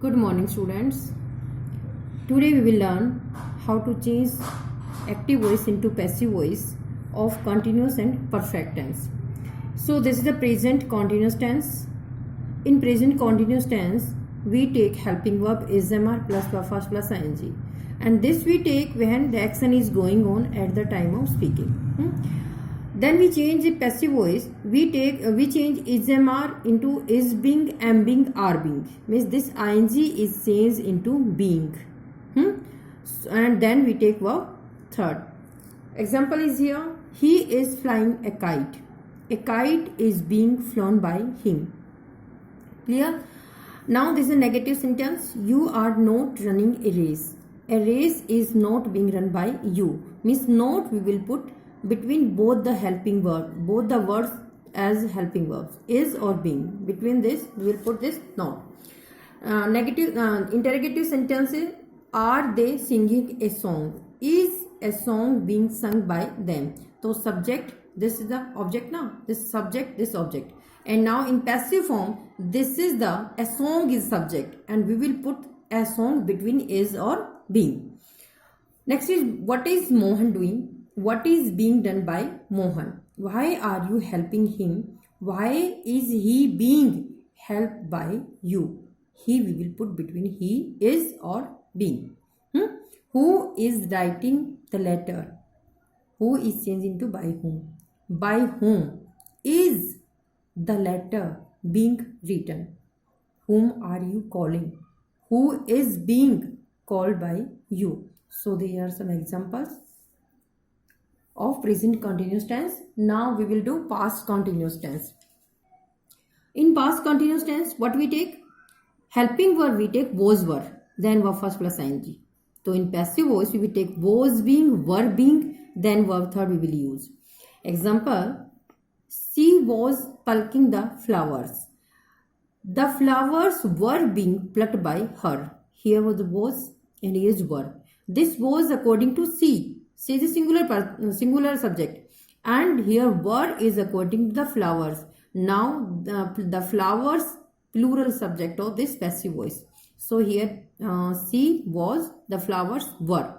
Good morning, students. Today we will learn how to change active voice into passive voice of continuous and perfect tense. So this is the present continuous tense. In present continuous tense, we take helping verb ismr plus purpose plus ing, and this we take when the action is going on at the time of speaking. Then we change the passive voice. We change ismr into is being, am being, are being. Means this ing is changed into being. And then we take verb third. Example is here. He is flying a kite. A kite is being flown by him. Clear? Now this is a negative sentence. You are not running a race. A race is not being run by you. Means not we will put between both the helping verb, both the words as helping verbs, is or being. Between this we will put this not. Interrogative sentences. Are they singing a song? Is a song being sung by them? So subject, this is the object now. This subject, this object. And now in passive form, this is the a song is subject, and we will put a song between is or being. Next is what is Mohan doing? What is being done by Mohan? Why are you helping him? Why is he being helped by you? He we will put between he, is or being. Who is writing the letter? Who is changing to by whom? By whom is the letter being written? Whom are you calling? Who is being called by you? So there are some examples of present continuous tense. Now we will do past continuous tense. In past continuous tense, what we take? Helping verb we take was were, then verb first plus ing. So in passive voice we will take was being, were being, then verb third we will use. Example, she was plucking the flowers. The flowers were being plucked by her. Here was and here is were. This was according to she. She is a singular subject, and here were is according to the flowers. Now the flowers plural subject of this passive voice. So here she was, the flowers were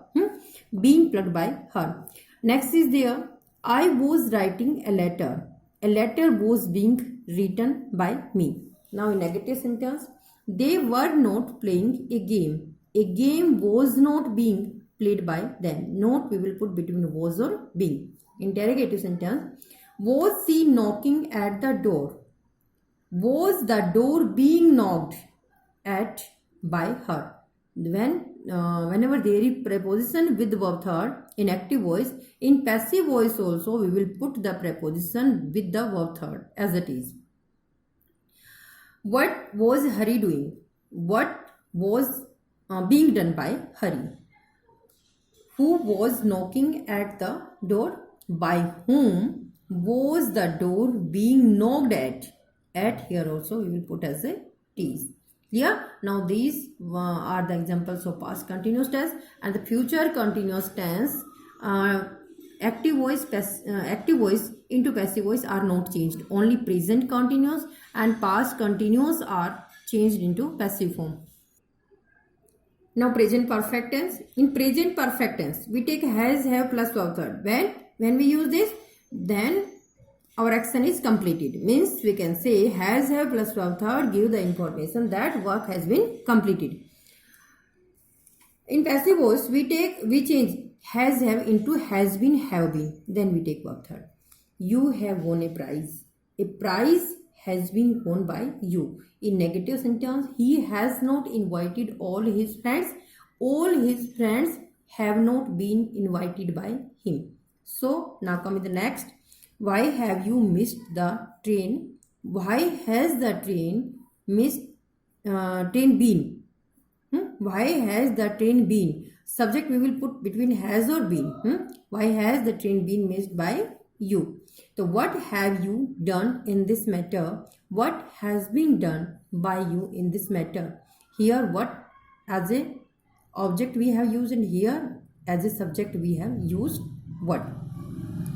being plucked by her. Next is there, I was writing a letter. A letter was being written by me. Now in negative sentence, they were not playing a game. A game was not being played by them. Not we will put between was or being. Interrogative sentence, was she knocking at the door? Was the door being knocked at by her? Whenever there is preposition with the verb third in active voice, in passive voice also we will put the preposition with the verb third as it is. What was Hari doing? What was being done by Hari? Who was knocking at the door? By whom was the door being knocked at? At here also we will put as a is. Clear? Now these are the examples of past continuous tense, and the future continuous tense. Active voice into passive voice are not changed. Only present continuous and past continuous are changed into passive form. Now present perfect tense. In present perfect tense, we take has, have plus verb third. When we use this, then our action is completed. Means we can say has, have plus verb third give the information that work has been completed. In passive voice, we change has, have into has been, have been. Then we take verb third. You have won a prize. A prize has been won by you. In negative sentence, he has not invited all his friends. All his friends have not been invited by him. So now come with the next. Why have you missed the train? Why has the train been? Why has the train been? Subject we will put between has or been. Why has the train been missed by you? So what have you done in this matter? What has been done by you in this matter? Here what as a object we have used, and here as a subject we have used what?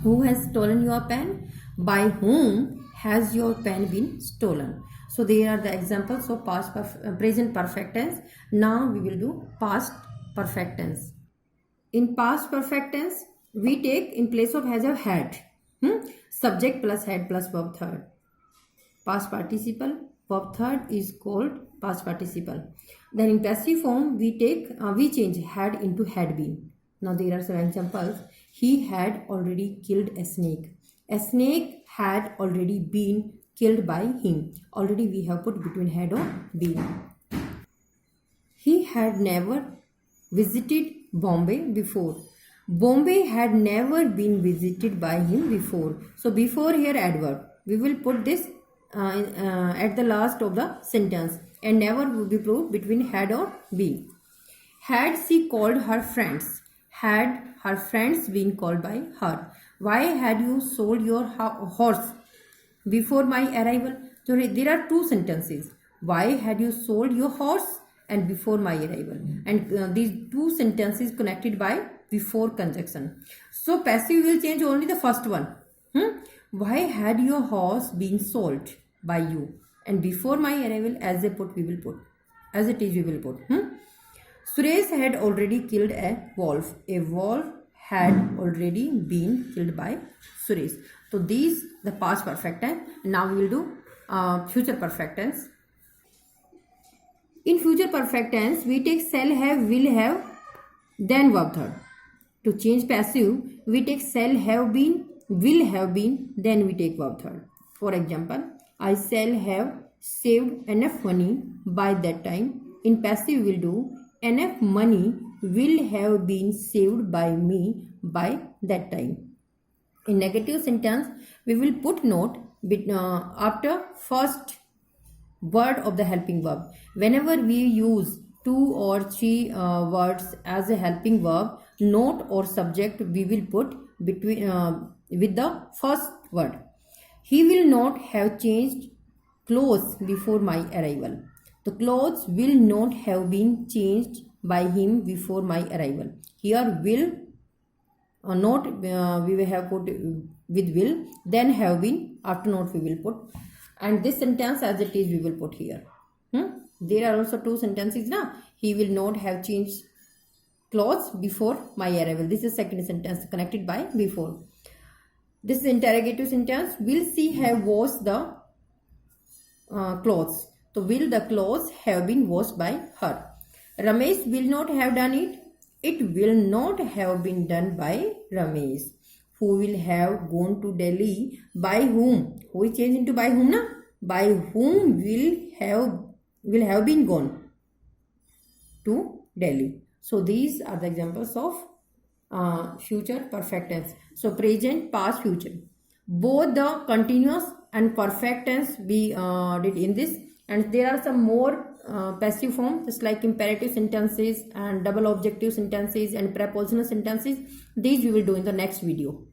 Who has stolen your pen? By whom has your pen been stolen? So there are the examples of present perfect tense. Now we will do past perfect tense. In past perfect tense, we take in place of has a had. Subject plus had plus verb third. Past participle, verb third is called past participle. Then in passive form, we change had into had been. Now there are some examples. He had already killed a snake. A snake had already been killed by him. Already we have put between had or been. He had never visited Bombay before. Bombay had never been visited by him before. So before here adverb. We will put this at the last of the sentence, and never will be put between had or been. Had she called her friends? Had her friends been called by her? Why had you sold your horse before my arrival? So there are two sentences. Why had you sold your horse and before my arrival? And these two sentences connected by before conjunction. So passive will change only the first one. Why had your horse been sold by you? And before my arrival, as they put, we will put. As it is, we will put. Suresh had already killed a wolf. A wolf had already been killed by Suresh. So these the past perfect tense. Now we will do future perfect tense. In future perfect tense, we take shall have, will have, then verb third. To change passive, we take shall have been, will have been, then we take verb third. For example, I shall have saved enough money by that time. In passive, we will do enough money will have been saved by me by that time. In negative sentence, we will put note after first word of the helping verb. Whenever we use 2 or 3 words as a helping verb, note or subject we will put between with the first word. He will not have changed clothes before my arrival. The clothes will not have been changed by him before my arrival. Here will not we will have put with will, then have been, after not we will put, and this sentence as it is we will put here. There are also two sentences now. He will not have changed clothes before my arrival. This is second sentence connected by before. This is interrogative sentence. Will she have washed the clothes? So will the clothes have been washed by her? Ramesh will not have done it. It will not have been done by Ramesh. Who will have gone to Delhi? By whom? Who is changed into by whom? Na? By whom will have been gone to Delhi. So these are the examples of future perfect tense. So present, past, future. Both the continuous and perfect tense we did in this, and there are some more passive form, just like imperative sentences and double objective sentences and prepositional sentences. These we will do in the next video.